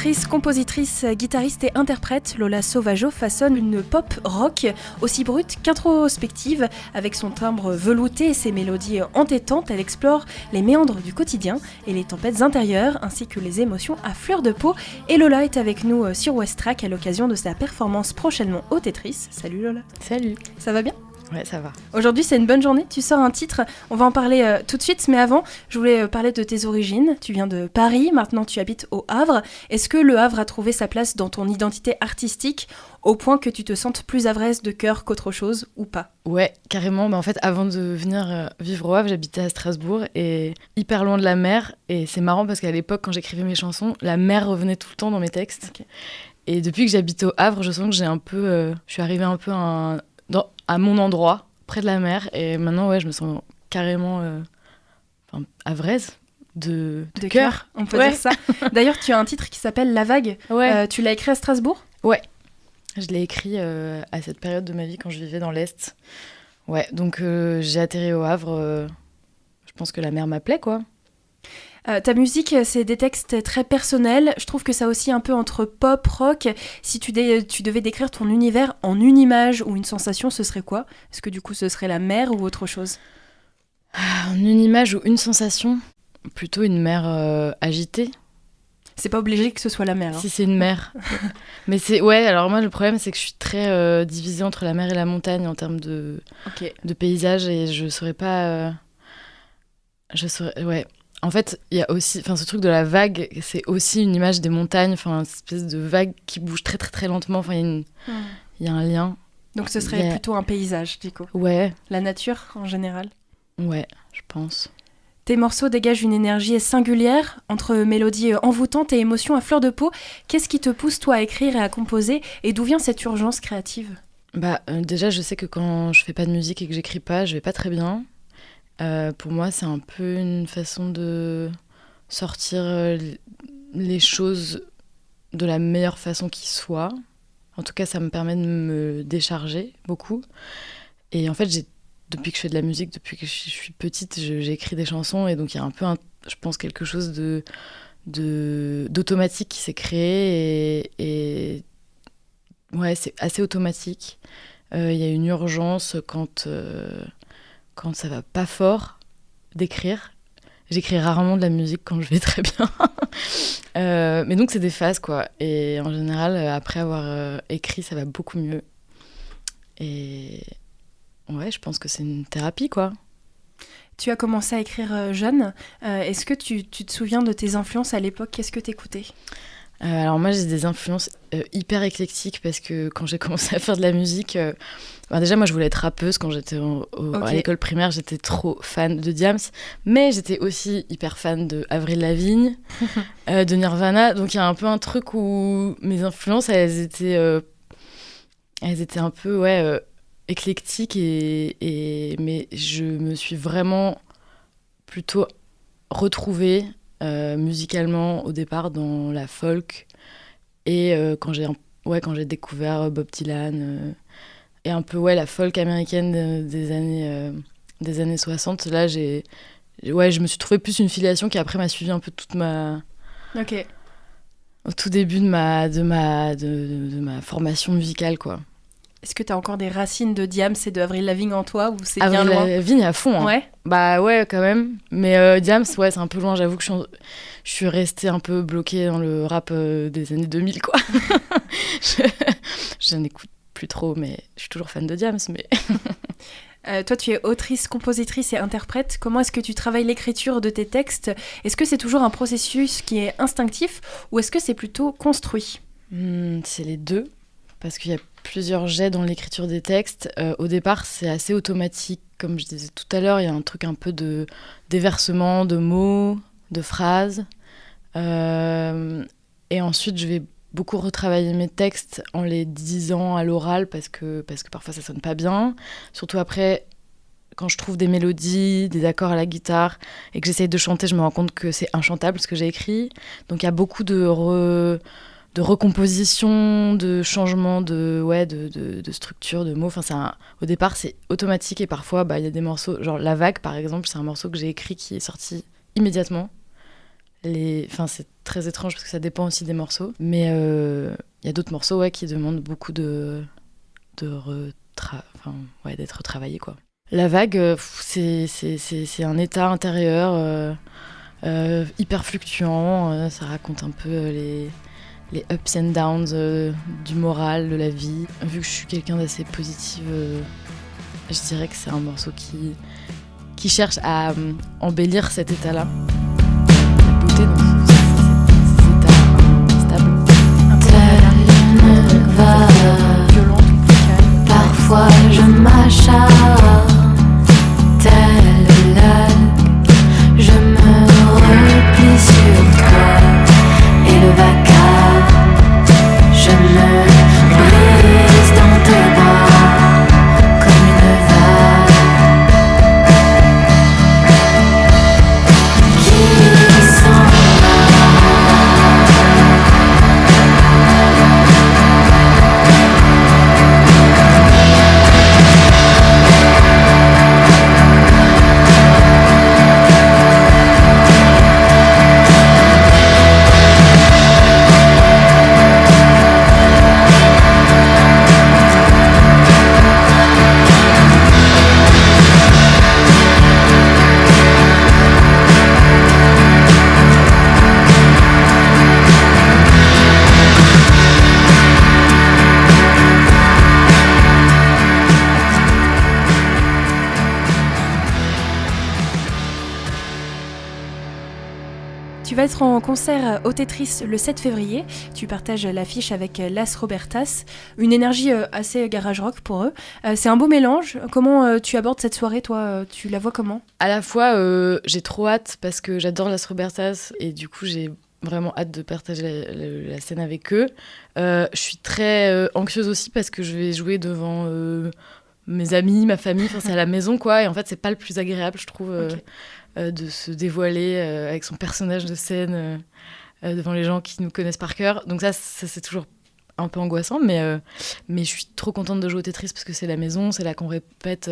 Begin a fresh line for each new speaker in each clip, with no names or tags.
Autrice, compositrice, guitariste et interprète, Lola Sauvageau façonne une pop rock aussi brute qu'introspective. Avec son timbre velouté et ses mélodies entêtantes, elle explore les méandres du quotidien et les tempêtes intérieures ainsi que les émotions à fleur de peau. Et Lola est avec nous sur West Track à l'occasion de sa performance prochainement au Tetris. Salut Lola.
Salut.
Ça va bien ?
Ouais, ça va.
Aujourd'hui, c'est une bonne journée. Tu sors un titre. On va en parler tout de suite. Mais avant, je voulais parler de tes origines. Tu viens de Paris. Maintenant, tu habites au Havre. Est-ce que le Havre a trouvé sa place dans ton identité artistique au point que tu te sentes plus havraise de cœur qu'autre chose ou pas ?
Ouais, carrément. En fait, avant de venir vivre au Havre, j'habitais à Strasbourg et hyper loin de la mer. Et c'est marrant parce qu'à l'époque, quand j'écrivais mes chansons, la mer revenait tout le temps dans mes textes. Okay. Et depuis que j'habite au Havre, je sens que je suis arrivée un peu à mon endroit, près de la mer, et maintenant, ouais, je me sens carrément havraise de cœur.
On peut dire ça. D'ailleurs, tu as un titre qui s'appelle La Vague.
Ouais.
Tu l'as écrit à Strasbourg ?
Ouais. Je l'ai écrit à cette période de ma vie quand je vivais dans l'Est. Ouais, donc j'ai atterri au Havre. Je pense que la mer m'appelait, quoi.
Ta musique, c'est des textes très personnels. Je trouve que ça oscille un peu entre pop, rock. Si tu devais décrire ton univers en une image ou une sensation, ce serait quoi ? Est-ce que du coup, ce serait la mer ou autre chose ?
En une image ou une sensation ? Plutôt une mer agitée.
C'est pas obligé que ce soit la mer. Hein.
Si c'est une mer. Mais c'est... Ouais, alors moi, le problème, c'est que je suis très divisée entre la mer et la montagne en termes de paysage et je saurais pas... Ouais. En fait, il y a aussi, ce truc de la vague, c'est aussi une image des montagnes, une espèce de vague qui bouge très très très lentement. Il y a un lien.
Donc ce serait plutôt un paysage, du coup.
Ouais.
La nature en général.
Ouais, je pense.
Tes morceaux dégagent une énergie singulière entre mélodies envoûtantes et émotions à fleur de peau. Qu'est-ce qui te pousse toi à écrire et à composer, et d'où vient cette urgence créative ?
Déjà, je sais que quand je fais pas de musique et que j'écris pas, je vais pas très bien. Pour moi, c'est un peu une façon de sortir les choses de la meilleure façon qui soit. En tout cas, ça me permet de me décharger beaucoup. Et en fait, depuis que je fais de la musique, depuis que je suis petite, j'écris des chansons. Et donc, il y a un peu, je pense, quelque chose d'automatique qui s'est créé. Et ouais, c'est assez automatique. Il y a une urgence quand ça va pas fort d'écrire. J'écris rarement de la musique quand je vais très bien. Mais donc c'est des phases, quoi. Et en général, après avoir écrit, ça va beaucoup mieux. Et ouais, je pense que c'est une thérapie, quoi.
Tu as commencé à écrire jeune. Est-ce que tu te souviens de tes influences à l'époque ? Qu'est-ce que t'écoutais ?
Alors moi, j'ai des influences hyper éclectiques parce que quand j'ai commencé à faire de la musique... déjà, moi, je voulais être rappeuse. Quand j'étais à l'école primaire, j'étais trop fan de Diams. Mais j'étais aussi hyper fan de Avril Lavigne, de Nirvana. Donc, il y a un peu un truc où mes influences, elles étaient un peu éclectiques. Mais je me suis vraiment plutôt retrouvée musicalement au départ dans la folk. Et quand j'ai découvert Bob Dylan... et un peu la folk américaine des années 60. Là, je me suis trouvé plus une filiation qui après m'a suivi un peu toute ma...
Ok.
Au tout début de ma formation musicale, quoi.
Est-ce que tu as encore des racines de Diams et de Avril Lavigne en toi ou c'est
Avril
bien loin ?
Lavigne à fond. Hein.
Ouais.
Bah ouais, quand même. Mais Diams, ouais, c'est un peu loin. J'avoue que je suis restée un peu bloquée dans le rap des années 2000, quoi. Je n'écoute plus trop, mais je suis toujours fan de Diams. Mais...
toi, tu es autrice, compositrice et interprète. Comment est-ce que tu travailles l'écriture de tes textes ? Est-ce que c'est toujours un processus qui est instinctif ou est-ce que c'est plutôt construit ?
C'est les deux, parce qu'il y a plusieurs jets dans l'écriture des textes. Au départ, c'est assez automatique. Comme je disais tout à l'heure, il y a un truc un peu de déversement de mots, de phrases. Et ensuite, je vais beaucoup retravailler mes textes en les disant à l'oral parce que parfois ça sonne pas bien. Surtout après, quand je trouve des mélodies, des accords à la guitare et que j'essaye de chanter, je me rends compte que c'est inchantable ce que j'ai écrit. Donc il y a beaucoup de recomposition, de changement de structure, de mots. Au départ, c'est automatique et parfois, il y a des morceaux, genre La Vague par exemple, c'est un morceau que j'ai écrit qui est sorti immédiatement. Enfin, c'est très étrange parce que ça dépend aussi des morceaux. Mais il y a d'autres morceaux qui demandent beaucoup d'être retravaillés, quoi. La vague, c'est un état intérieur hyper fluctuant. Ça raconte un peu les ups and downs du moral, de la vie. Vu que je suis quelqu'un d'assez positive, je dirais que c'est un morceau qui cherche à embellir cet état-là. La beauté dans ces états instables.
Un peu
violente ou plus calme.
parfois je m'acharne, tel l'algue, je me replie sur toi et le vacarme, je me brise dans tes bras comme une vague qui s'en va.
Tu vas être en concert au Tetris le 7 février. Tu partages l'affiche avec Las Robertas. Une énergie assez garage rock pour eux. C'est un beau mélange. Comment tu abordes cette soirée, toi? Tu la vois comment?
À la fois, j'ai trop hâte parce que j'adore Las Robertas et du coup, j'ai vraiment hâte de partager la scène avec eux. Je suis très anxieuse aussi parce que je vais jouer devant mes amis, ma famille. Enfin, c'est à la maison, quoi. Et en fait, c'est pas le plus agréable, je trouve.
Okay.
De se dévoiler avec son personnage de scène devant les gens qui nous connaissent par cœur. Donc ça c'est toujours un peu angoissant, mais je suis trop contente de jouer au Tetris parce que c'est la maison, c'est là qu'on répète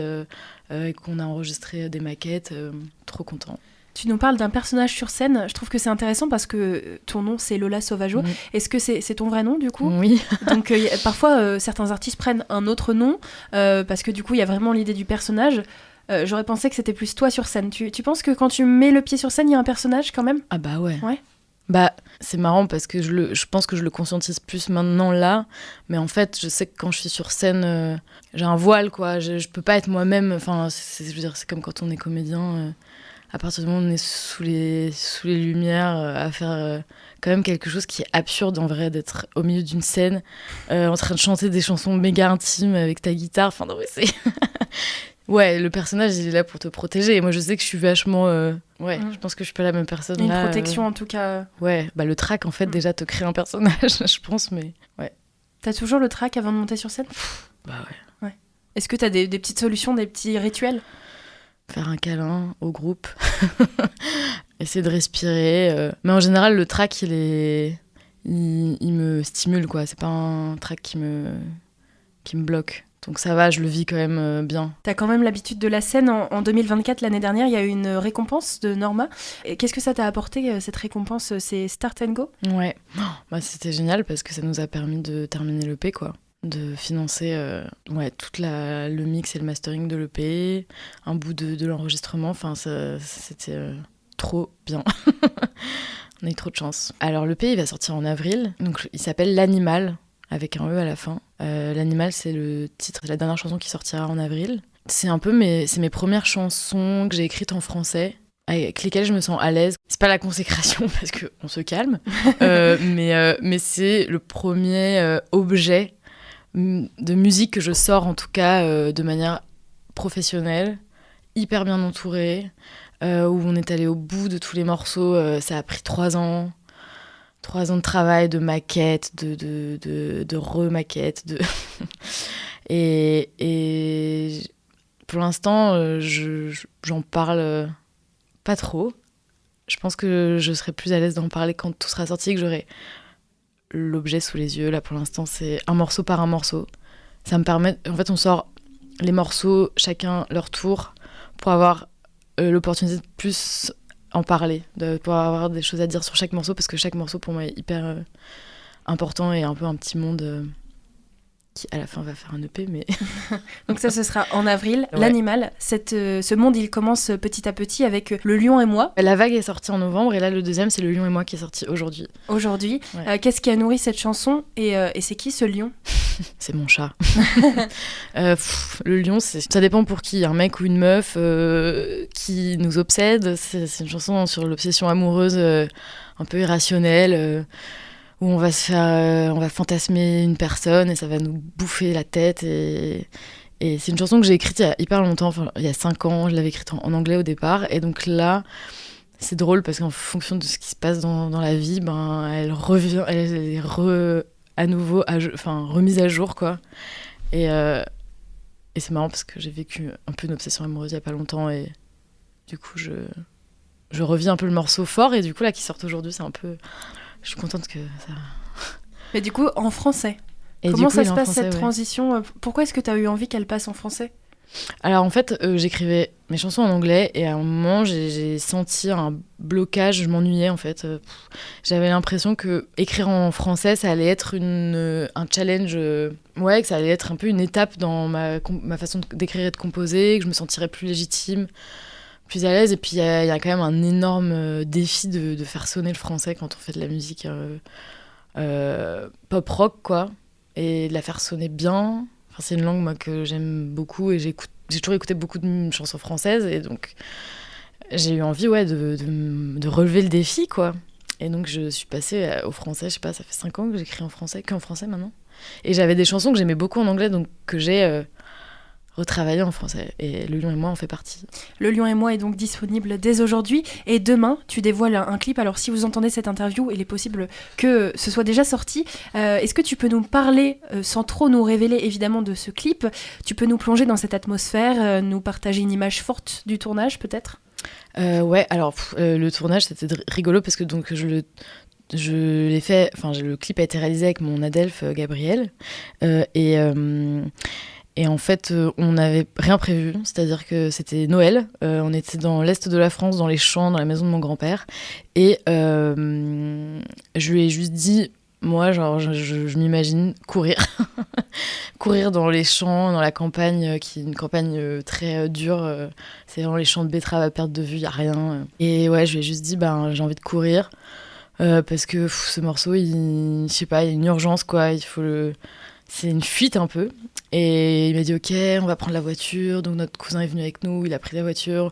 et qu'on a enregistré des maquettes. Trop content.
Tu nous parles d'un personnage sur scène. Je trouve que c'est intéressant parce que ton nom, c'est Lola Sauvageau. Est-ce que c'est ton vrai nom, du coup?
Oui.
Donc, parfois, certains artistes prennent un autre nom parce que, du coup, il y a vraiment l'idée du personnage. J'aurais pensé que c'était plus toi sur scène. Tu penses que quand tu mets le pied sur scène, il y a un personnage quand même?
Ah bah ouais.
Ouais.
Bah, c'est marrant parce que je pense que je le conscientise plus maintenant là, mais en fait, je sais que quand je suis sur scène, j'ai un voile, quoi. Je peux pas être moi-même. Enfin, je veux dire, c'est comme quand on est comédien. À partir du moment où on est sous les lumières, à faire quand même quelque chose qui est absurde en vrai, d'être au milieu d'une scène, en train de chanter des chansons méga intimes avec ta guitare. Enfin, non, mais c'est. Ouais, le personnage, il est là pour te protéger. Et moi, je sais que je suis vachement... je pense que je suis pas la même personne.
Une
là,
protection, en tout cas.
Ouais, bah le track, en fait, déjà, te crée un personnage, je pense, mais ouais.
T'as toujours le track avant de monter sur scène?
Bah ouais.
Est-ce que t'as des petites solutions, des petits rituels?
Faire un câlin au groupe. Essayer de respirer. Mais en général, le track, il me stimule, quoi. C'est pas un track qui me bloque. Donc ça va, je le vis quand même bien.
T'as quand même l'habitude de la scène. En 2024, l'année dernière, il y a eu une récompense de Norma. Et qu'est-ce que ça t'a apporté, cette récompense? C'est Start & Go?
Ouais, c'était génial parce que ça nous a permis de terminer l'EP, quoi. De financer toute le mix et le mastering de l'EP, un bout de l'enregistrement. Enfin, c'était trop bien. On a eu trop de chance. Alors l'EP, il va sortir en avril. Donc, il s'appelle L'Animal, avec un E à la fin. L'Animal, c'est le titre de la dernière chanson qui sortira en avril. C'est un peu mes premières chansons que j'ai écrites en français, avec lesquelles je me sens à l'aise. C'est pas la consécration parce qu'on se calme, mais c'est le premier objet de musique que je sors, en tout cas de manière professionnelle, hyper bien entourée, où on est allé au bout de tous les morceaux. Ça a pris 3 ans. 3 ans de travail, de maquettes, de remaquettes. Et pour l'instant, j'en parle pas trop. Je pense que je serai plus à l'aise d'en parler quand tout sera sorti, que j'aurai l'objet sous les yeux. Là, pour l'instant, c'est un morceau par un morceau. Ça me permet... En fait, on sort les morceaux, chacun leur tour, pour avoir l'opportunité de plus en parler, de pouvoir avoir des choses à dire sur chaque morceau, parce que chaque morceau pour moi est hyper important et un peu un petit monde qui à la fin va faire un EP, mais...
Donc ça, ce sera en avril.
Ouais.
L'animal, ce monde, il commence petit à petit avec Le Lion et moi.
La vague est sortie en novembre, et là le deuxième c'est Le Lion et moi qui est sorti aujourd'hui.
Aujourd'hui.
Ouais.
Qu'est-ce qui a nourri cette chanson et c'est qui ce lion?
C'est mon chat. Le lion, ça dépend pour qui, un mec ou une meuf qui nous obsède. C'est une chanson sur l'obsession amoureuse un peu irrationnelle, où on va on va fantasmer une personne et ça va nous bouffer la tête. Et c'est une chanson que j'ai écrite il y a hyper longtemps, il y a 5 ans. Je l'avais écrite en anglais au départ, et donc là c'est drôle parce qu'en fonction de ce qui se passe dans la vie, elle revient, elle est à nouveau remise à jour, quoi. Et c'est marrant parce que j'ai vécu un peu une obsession amoureuse il y a pas longtemps, et du coup je revis un peu le morceau fort, et du coup là qui sort aujourd'hui, c'est un peu, je suis contente que ça...
Mais du coup en français.
Et
comment
du coup,
ça se passe
français,
cette transition? Pourquoi est-ce que tu as eu envie qu'elle passe en français?
Alors en fait, j'écrivais mes chansons en anglais, et à un moment j'ai senti un blocage, je m'ennuyais en fait. J'avais l'impression que écrire en français, ça allait être un challenge, que ça allait être un peu une étape dans ma façon d'écrire et de composer, que je me sentirais plus légitime, plus à l'aise. Et puis il y a quand même un énorme défi de faire sonner le français quand on fait de la musique pop-rock, quoi, et de la faire sonner bien. Enfin, c'est une langue, moi, que j'aime beaucoup, et j'ai toujours écouté beaucoup de chansons françaises, et donc j'ai eu envie de relever le défi, quoi. Et donc je suis passée au français, je sais pas, ça fait 5 ans que j'écris en français, qu'en français maintenant. Et j'avais des chansons que j'aimais beaucoup en anglais, donc que j'ai retravaillé en français. Et Le Lion et moi en fait partie.
Le Lion et moi est donc disponible dès aujourd'hui. Et demain, tu dévoiles un clip. Alors si vous entendez cette interview, il est possible que ce soit déjà sorti. Est-ce que tu peux nous parler, sans trop nous révéler évidemment de ce clip, tu peux nous plonger dans cette atmosphère, nous partager une image forte du tournage peut-être?
Ouais, alors le tournage c'était rigolo parce que donc je l'ai fait, le clip a été réalisé avec mon adelphe Gabriel, et en fait, on n'avait rien prévu, c'est-à-dire que c'était Noël, on était dans l'est de la France, dans les champs, dans la maison de mon grand-père, et je lui ai juste dit, moi, genre, je m'imagine courir, courir dans les champs, dans la campagne, qui est une campagne très dure, c'est vraiment les champs de betteraves à perte de vue, il n'y a rien. Et ouais, je lui ai juste dit, j'ai envie de courir, parce que ce morceau, je sais pas, il y a une urgence, quoi, c'est une fuite un peu. Et il m'a dit ok, on va prendre la voiture. Donc notre cousin est venu avec nous, il a pris la voiture.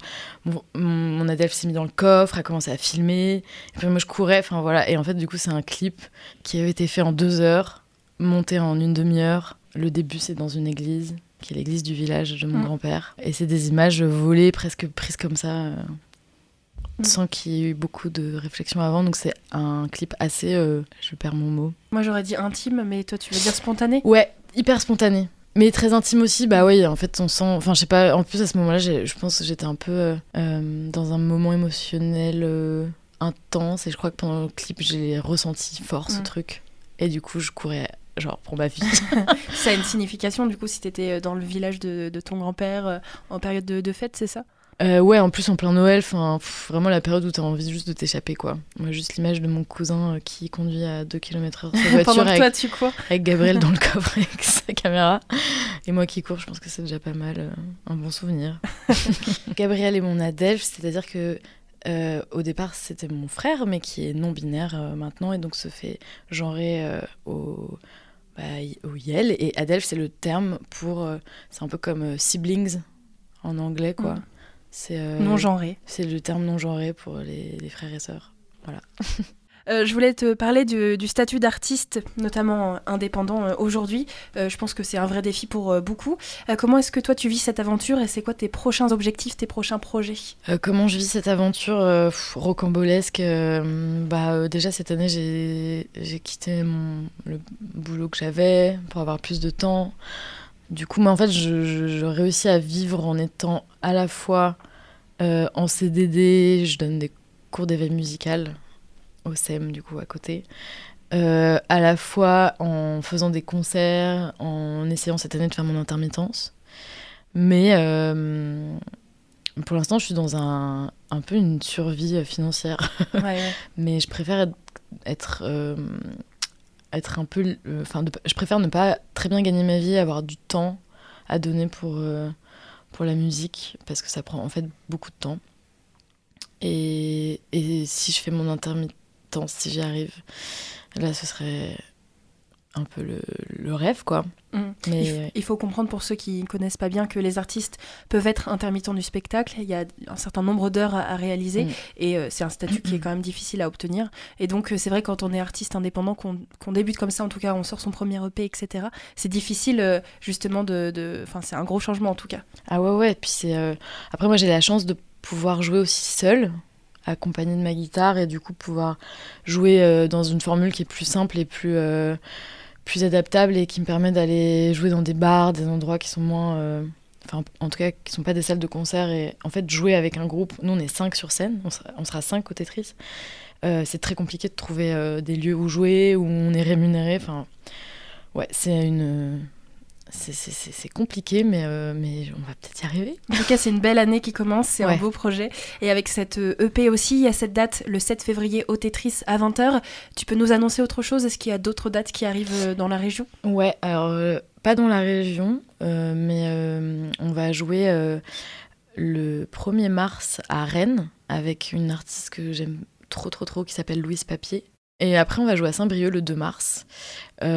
Mon adelphe s'est mis dans le coffre, a commencé à filmer. Et puis moi je courais, enfin voilà. Et en fait du coup c'est un clip qui avait été fait en 2 heures, monté en une demi-heure. Le début c'est dans une église, qui est l'église du village de mon grand-père. Et c'est des images volées, presque prises comme ça, sans qu'il y ait eu beaucoup de réflexion avant. Donc c'est un clip assez, je perds mon mot.
Moi j'aurais dit intime, mais toi tu veux dire spontané?
Ouais, hyper spontané. Mais très intime aussi, bah oui, en fait on sent, enfin je sais pas, en plus à ce moment-là je pense que j'étais un peu dans un moment émotionnel intense, et je crois que pendant le clip j'ai ressenti fort ce truc, et du coup je courais genre pour ma vie.
Ça a une signification du coup si t'étais dans le village de ton grand-père en période de fête, c'est ça?
Ouais, en plus en plein Noël, vraiment la période où t'as envie juste de t'échapper, quoi. Moi, juste l'image de mon cousin qui conduit à 2 km/h sa voiture
pendant que toi tu cours
avec Gabriel dans le coffre avec sa caméra, et moi qui cours, je pense que c'est déjà pas mal, un bon souvenir. Gabriel est mon adelphe, c'est-à-dire que au départ c'était mon frère, mais qui est non-binaire maintenant, et donc se fait genrer au Yel, et adelphe c'est le terme pour, c'est un peu comme siblings en anglais, quoi. C'est
non-genré.
C'est le terme non-genré pour les frères et sœurs. Voilà.
Je voulais te parler du statut d'artiste, notamment indépendant aujourd'hui. Je pense que c'est un vrai défi pour beaucoup. Comment est-ce que toi tu vis cette aventure, et c'est quoi tes prochains objectifs, tes prochains projets?
Comment je vis cette aventure rocambolesque, déjà cette année j'ai quitté le boulot que j'avais pour avoir plus de temps. Du coup, moi, en fait, je réussis à vivre en étant à la fois en CDD, je donne des cours d'éveil musical au SEM, du coup, à côté, à la fois en faisant des concerts, en essayant cette année de faire mon intermittence. Mais pour l'instant, je suis dans un peu une survie financière.
Ouais.
Mais je préfère être un peu... je préfère ne pas très bien gagner ma vie, avoir du temps à donner pour la musique, parce que ça prend en fait beaucoup de temps. Et si je fais mon intermittence, si j'y arrive, là, ce serait un peu le rêve, quoi. Mais
il faut comprendre, pour ceux qui ne connaissent pas bien, que les artistes peuvent être intermittents du spectacle. Il y a un certain nombre d'heures à réaliser et c'est un statut qui est quand même difficile à obtenir. Et donc c'est vrai, quand on est artiste indépendant, qu'on débute comme ça, en tout cas on sort son premier EP, etc., c'est difficile justement c'est un gros changement en tout cas.
Ah ouais, puis après moi j'ai la chance de pouvoir jouer aussi seule, accompagnée de ma guitare, et du coup pouvoir jouer dans une formule qui est plus simple et plus adaptable, et qui me permet d'aller jouer dans des bars, des endroits qui sont moins... en tout cas, qui sont pas des salles de concert, et en fait, jouer avec un groupe... Nous, on est 5 sur scène, on sera 5 au Tetris. C'est très compliqué de trouver des lieux où jouer, où on est rémunéré. Enfin, ouais, c'est compliqué, mais on va peut-être y arriver.
En tout cas, c'est une belle année qui commence, c'est un beau projet. Et avec cette EP aussi, il y a cette date, le 7 février, au Tetris, à 20h. Tu peux nous annoncer autre chose ? Est-ce qu'il y a d'autres dates qui arrivent dans la région ?
Ouais, alors, pas dans la région, mais on va jouer le 1er mars à Rennes, avec une artiste que j'aime trop, qui s'appelle Louise Papier. Et après, on va jouer à Saint-Brieuc le 2 mars. Nous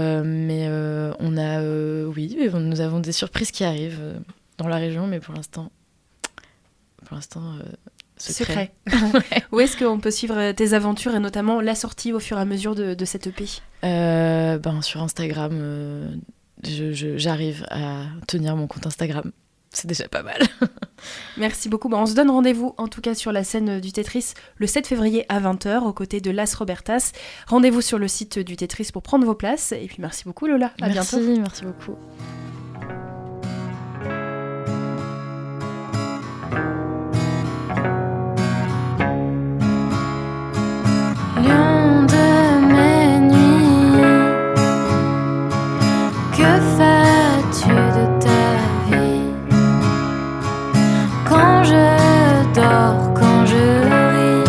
avons des surprises qui arrivent dans la région, mais pour l'instant, secret.
Où est-ce qu'on peut suivre tes aventures, et notamment la sortie au fur et à mesure de cette EP ?
Sur Instagram, j'arrive à tenir mon compte Instagram. C'est déjà pas mal.
Merci beaucoup. On se donne rendez-vous, en tout cas sur la scène du Tetris, le 7 février à 20h, aux côtés de Las Robertas. Rendez-vous sur le site du Tetris pour prendre vos places. Et puis merci beaucoup, Lola. À bientôt.
Merci beaucoup.
Lion de mes nuits, que fais-tu de ta vie? Quand je dors, quand je ris,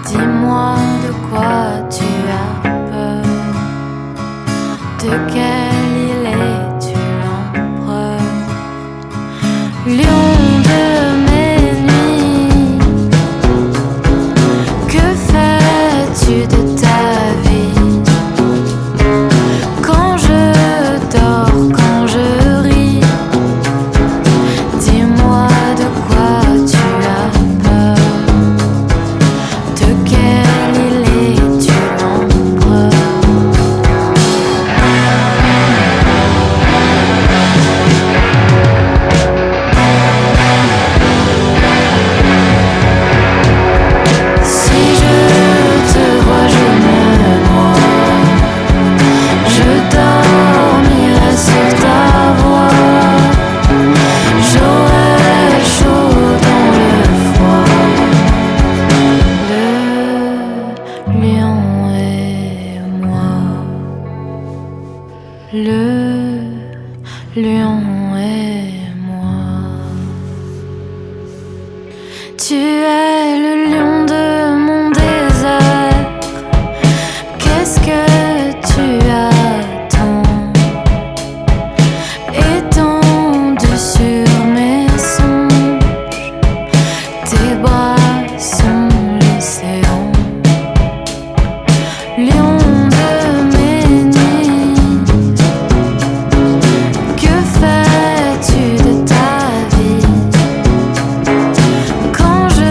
dis-moi de quoi tu as peur. De quelle île es-tu l'empereur? Lion de mes nuits, que fais-tu de ta vie? Quand je dors, quand je ris, dis-moi de quoi tu as peur. De quelle île es-tu l'empereur? Si je te vois, je me noie. Je dormirai sur ta voix. J'aurai chaud dans le froid. Le lion et moi. Le lion et moi. Tu es le lion de mon désert. Qu'est-ce que tu attends? Étendu sur mes songes, tes bras sont l'océan. Lion de mes nuits, que fais-tu de ta vie? Quand je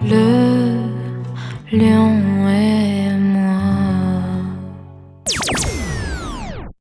Le lion